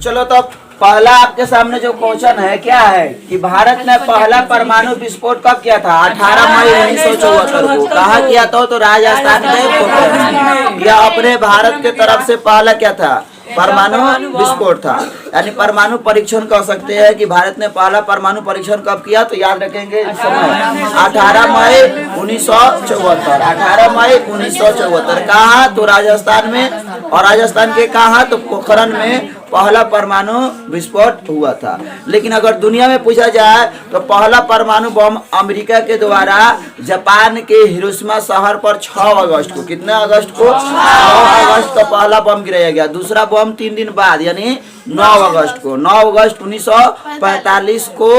चलो तो पहला आपके सामने जो क्वेश्चन है क्या है कि भारत ने पहला परमाणु विस्फोट कब किया था? 18 मई 1974 को। कहा किया था? तो राजस्थान के पोखरण। या अपने भारत के तरफ से पहला क्या था? परमाणु विस्फोट था। यानी परमाणु परीक्षण कह सकते हैं कि भारत ने पहला परमाणु परीक्षण कब किया? तो याद रखेंगे समय 18 मई 1974। 18 मई 1974 कहा? तो राजस्थान में। और राजस्थान के कहा? तो पोखरण में पहला परमाणु विस्फोट हुआ था। लेकिन अगर दुनिया में पूछा जाए तो पहला परमाणु बम अमेरिका के द्वारा जापान के हिरोशिमा शहर पर 6 अगस्त को, कितने अगस्त को? 6 अगस्त को पहला बम गिराया गया। दूसरा बम 3 दिन बाद यानी 9 अगस्त को, 9 अगस्त 1945 को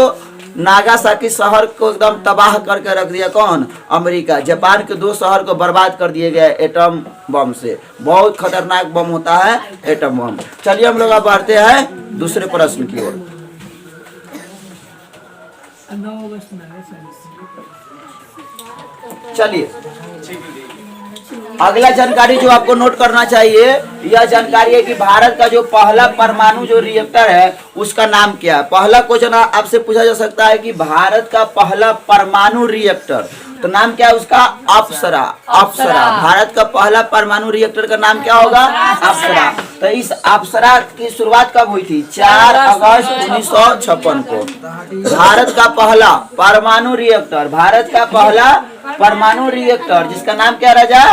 नागासाकी शहर को एकदम तबाह करके रख दिया। कौन? अमेरिका। जापान के 2 शहर को बर्बाद कर दिए गए एटम बम से। बहुत खतरनाक बम होता है एटम बम। चलिए हम लोग अब बढ़ते हैं दूसरे प्रश्न की ओर। चलिए अगला जानकारी जो आपको नोट करना चाहिए, यह जानकारी है कि भारत का जो पहला परमाणु जो रिएक्टर है उसका नाम क्या है। पहला क्वेश्चन आपसे पूछा जा सकता है कि भारत का पहला परमाणु रिएक्टर, तो नाम क्या है उसका? अप्सरा। अप्सरा। भारत का पहला परमाणु रिएक्टर का नाम क्या होगा? अप्सरा। तो इस अप्सरा की शुरुआत कब हुई थी? 4 अगस्त 1956 को। भारत का पहला परमाणु रिएक्टर, भारत का पहला परमाणु रिएक्टर जिसका नाम क्या राजा?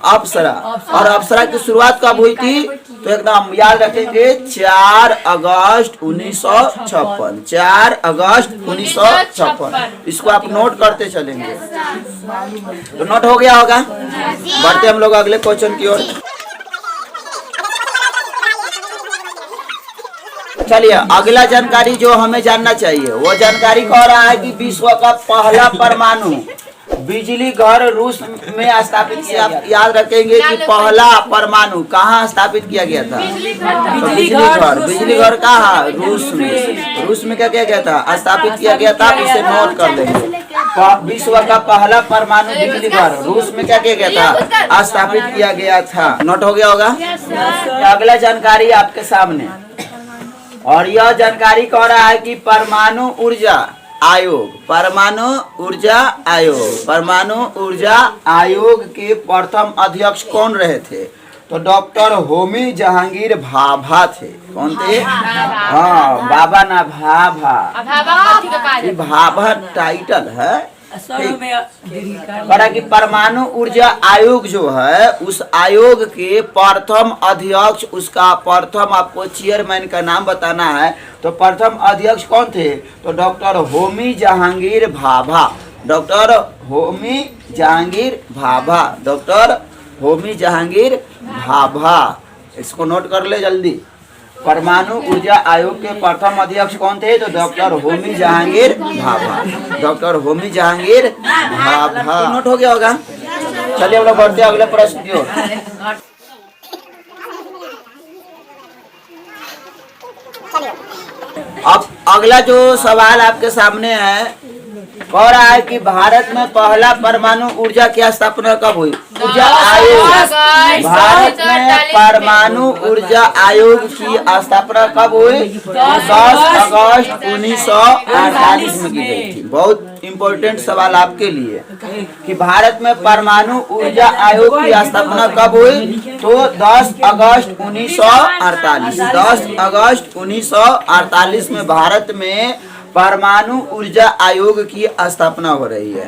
अप्सरा। और अप्सरा की शुरुआत कब हुई थी? तो एकदम याद रखेंगे 4 अगस्त 1956। 4 अगस्त 1956। इसको आप नोट करते चलेंगे। तो नोट हो गया होगा। बढ़ते हम लोग अगले क्वेश्चन की ओर। चलिए अगला जानकारी जो हमें जानना चाहिए वो जानकारी कह रहा है कि विश्व का पहला परमाणु बिजली घर रूस में स्थापित किया। याद रखेंगे कि पहला परमाणु कहाँ स्थापित किया गया था? तो बिजली घर कहाँ? रूस में। रूस में क्या किया गया था? स्थापित किया गया था। इसे नोट कर लेंगे। विश्व का पहला परमाणु बिजली घर रूस में क्या किया गया था? स्थापित किया गया था। नोट हो गया होगा। अगला जानकारी आपके सामने, और यह जानकारी कह रहा है कि परमाणु ऊर्जा आयोग, परमाणु ऊर्जा आयोग, परमाणु ऊर्जा आयोग के प्रथम अध्यक्ष कौन रहे थे? तो डॉक्टर होमी जहांगीर भाभा थे। कौन थे? हाँ, बाबा ना भाभा। भाभा टाइटल है। करा कि परमाणु ऊर्जा आयोग जो है उस आयोग के प्रथम अध्यक्ष, उसका प्रथम आपको चेयरमैन का नाम बताना है। तो प्रथम अध्यक्ष कौन थे? तो doctor Homi Jahangir Bhabha. Doctor Homi Jahangir Bhabha. Doctor Homi Jahangir Bhabha. इसको नोट कर ले जल्दी। परमाणु ऊर्जा आयोग के प्रथम अध्यक्ष कौन थे? तो doctor Homi Jahangir Bhabha. Doctor Homi Jahangir Bhabha. Note हो गया होगा। चलिए हम लोग बढ़ते हैं अगले प्रश्न की ओर। अब अगला जो सवाल आपके सामने है कह रहा है कि भारत में पहला परमाणु ऊर्जा की स्थापना कब हुई? ऊर्जा आयोग। भारत में परमाणु ऊर्जा आयोग की स्थापना कब हुई? 10 अगस्त 1948 में की गई थी। बहुत इम्पोर्टेंट सवाल आपके लिए कि भारत में परमाणु ऊर्जा आयोग की स्थापना कब हुई? तो 10 अगस्त 1948। 10 अगस्त 1948 में भारत में परमाणु ऊर्जा आयोग की स्थापना हो रही है।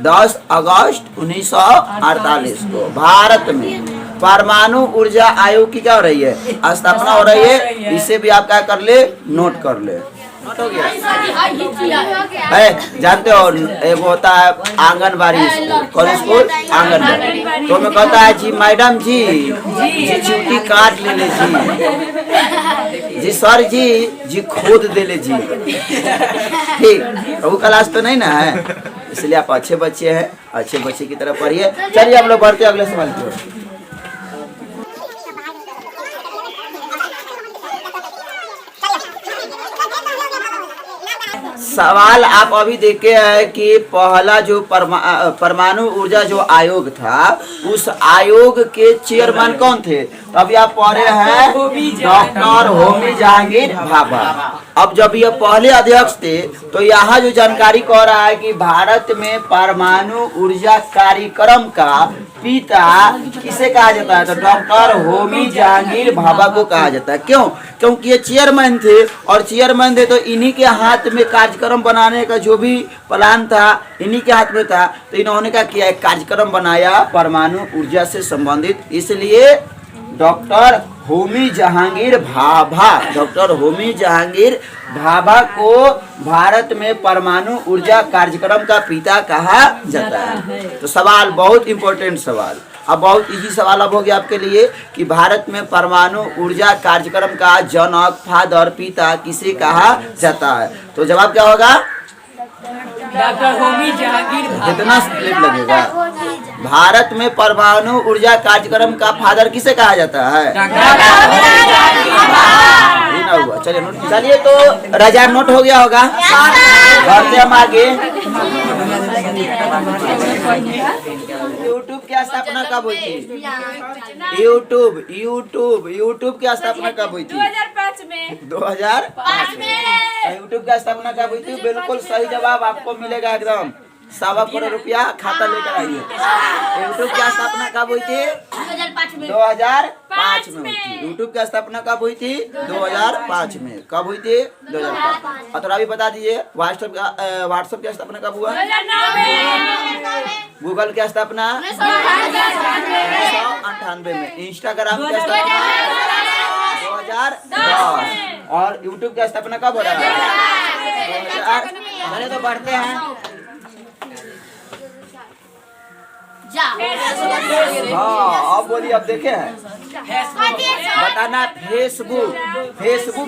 10 अगस्त 1948 को भारत में परमाणु ऊर्जा आयोग की क्या हो रही है? स्थापना हो रही है। इसे भी आप क्या कर ले? नोट कर ले। नोट हो गया है। जानते हो एक होता है आंगनबाड़ी स्कूल। कौन स्कूल? आंगनबाड़ी। तो मैं कहता है जी मैडम जी चूटी काट ले जी सर जी खोद दे ले जी। ठीक, वो क्लास तो नहीं ना है, इसलिए आप अच्छे बच्चे हैं, अच्छे बच्चे की तरह पढ़िए। चलिए हम लोग बढ़ते अगले सवाल की ओर। सवाल आप अभी देखे हैं कि पहला जो परमाणु ऊर्जा जो आयोग था, उस आयोग के चेयरमैन कौन थे? तो अभी आप पढ़े हैं डॉक्टर होमी जहांगीर भाभा। अब जब ये पहले अध्यक्ष थे तो यहाँ जो जानकारी कह रहा है कि भारत में परमाणु ऊर्जा कार्यक्रम का पिता किसे कहा जाता है? तो डॉक्टर होमी जहांगीर भाभा को कहा जाता है। क्यों? क्योंकि ये चेयरमैन थे, और चेयरमैन थे तो इन्हीं के हाथ में कार्यक्रम बनाने का जो भी प्लान था इन्हीं के हाथ में था। तो इन्होंने क्या किया, एक कार्यक्रम बनाया परमाणु ऊर्जा से संबंधित। इसलिए डॉक्टर होमी जहांगीर भाभा, डॉक्टर होमी जहांगीर भाभा को भारत में परमाणु ऊर्जा कार्यक्रम का पिता कहा जाता है। तो सवाल बहुत इंपॉर्टेंट सवाल, अब बहुत इजी सवाल अब हो गया आपके लिए कि भारत में परमाणु ऊर्जा कार्यक्रम का जनक, फादर, पिता किसे कहा जाता है? तो जवाब क्या होगा? डॉक्टर होमी जहांगीर भाभा। कितना स्लिप लगेगा? भारत में परमाणु ऊर्जा कार्यक्रम का फादर किसे कहा जाता है? हुआ। चलिए नोट, चलिए तो रजा नोट हो गया होगा। बढ़ते हम आगे। यूट्यूब की स्थापना कब हुई थी? यूट्यूब की स्थापना कब हुई थी? 2005 में। 2005 में यूट्यूब की स्थापना कब हुई थी? बिल्कुल सही जवाब आपको मिलेगा एकदम। 1.25 करोड़ रुपया खाता लेकर आइए। यूट्यूब की स्थापना कब हुई थी? 2005 में हुई थी। यूट्यूब की स्थापना कब हुई थी? 2005 में। कब हुई थी? 2005। और थोड़ा भी बता दीजिए, व्हाट्सएप की स्थापना कब हुआ? गूगल की स्थापना 1998 में। इंस्टाग्राम की स्थापना 2010। और यूट्यूब की स्थापना कब हो रहा है? 2000। चलिए तो बढ़ते हैं। हाँ अब बोलिए, अब देखे हैं बताना। फेसबुक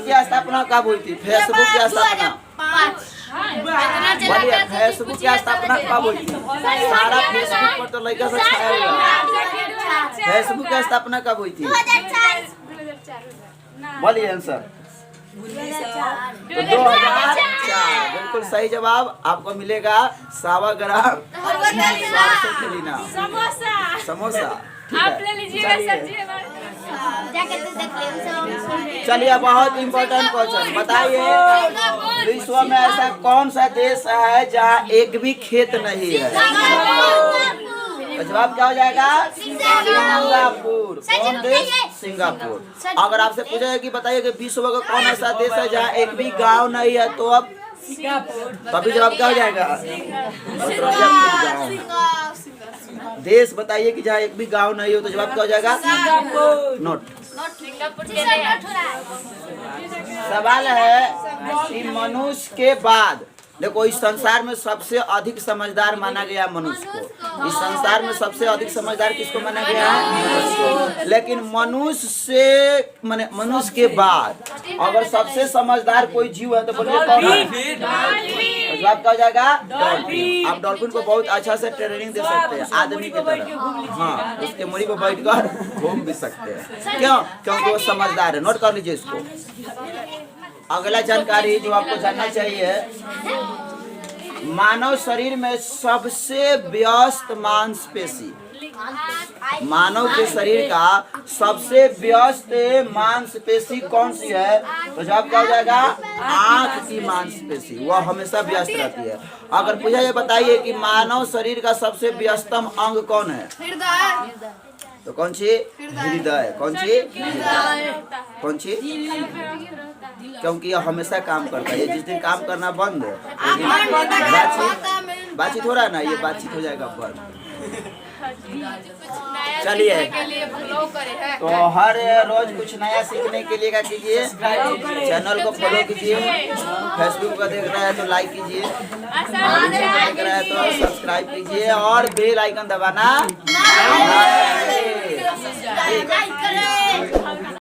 की स्थापना कब हुई थी? फेसबुक की स्थापना बोलिए, फेसबुक की स्थापना कब हुई थी? सारा फेसबुक पर तो लड़का से छाया हुआ है। फेसबुक की स्थापना कब हुई थी? बोलिए आंसर। 2004। बिल्कुल सही जवाब आपको मिलेगा 1.25 ग्राम समोसा। आप ले लीजिएगा सब्जी। चलिए बहुत इम्पोर्टेंट क्वेश्चन बताइए, विश्व में ऐसा कौन सा देश है जहाँ एक भी खेत नहीं है? तो जवाब क्या हो जाएगा? सिंगापुर। कौन देश? सिंगापुर। अगर आपसे पूछा जाए कि बताइए कि विश्व का कौन ऐसा देश है जहाँ एक भी गांव नहीं है, तो अब तभी जवाब क्या हो जाएगा? देश बताइए कि जहाँ एक भी गांव नहीं हो, तो जवाब क्या हो जाएगा? नोट। सवाल है कि मनुष्य के बाद, देखो इस संसार में सबसे अधिक समझदार माना गया मनुष्य को। इस संसार में सबसे अधिक समझदार किसको माना गया है? लेकिन मनुष्य से माने मनुष्य के बाद अगर सबसे समझदार कोई जीव है तो बोलिए कौन है? जवाब क्या हो जाएगा? डॉल्फिन। आप डॉल्फिन को बहुत अच्छा से ट्रेनिंग दे सकते हैं आदमी की तरह। हाँ, उसके मुड़ी पर बैठकर घूम भी सकते हैं। क्यों? क्योंकि वो समझदार है। नोट कर लीजिए इसको। अगला जानकारी जो आपको जानना चाहिए, मानव शरीर में सबसे व्यस्त मांसपेशी, मानव के शरीर का सबसे व्यस्त मांसपेशी कौन सी है? तो जवाब क्या हो जाएगा? आंख की मांसपेशी। वह हमेशा व्यस्त रहती है। अगर पूछा जाए बताइए कि मानव शरीर का सबसे व्यस्तम अंग कौन है? तो कौन सी? हृदय। कौन सी? कौन सी? क्योंकि यह हमेशा काम करता है। जिस दिन काम करना बंद, बातचीत हो रहा है ना, ये बातचीत हो जाएगा बंद। चलिए तो हर रोज कुछ नया सीखने के लिए क्या कीजिए? चैनल को फॉलो कीजिए। फेसबुक पर देख रहा है तो लाइक कीजिए, और देख रहा है तो सब्सक्राइब कीजिए, और बेल आइकन दबाना।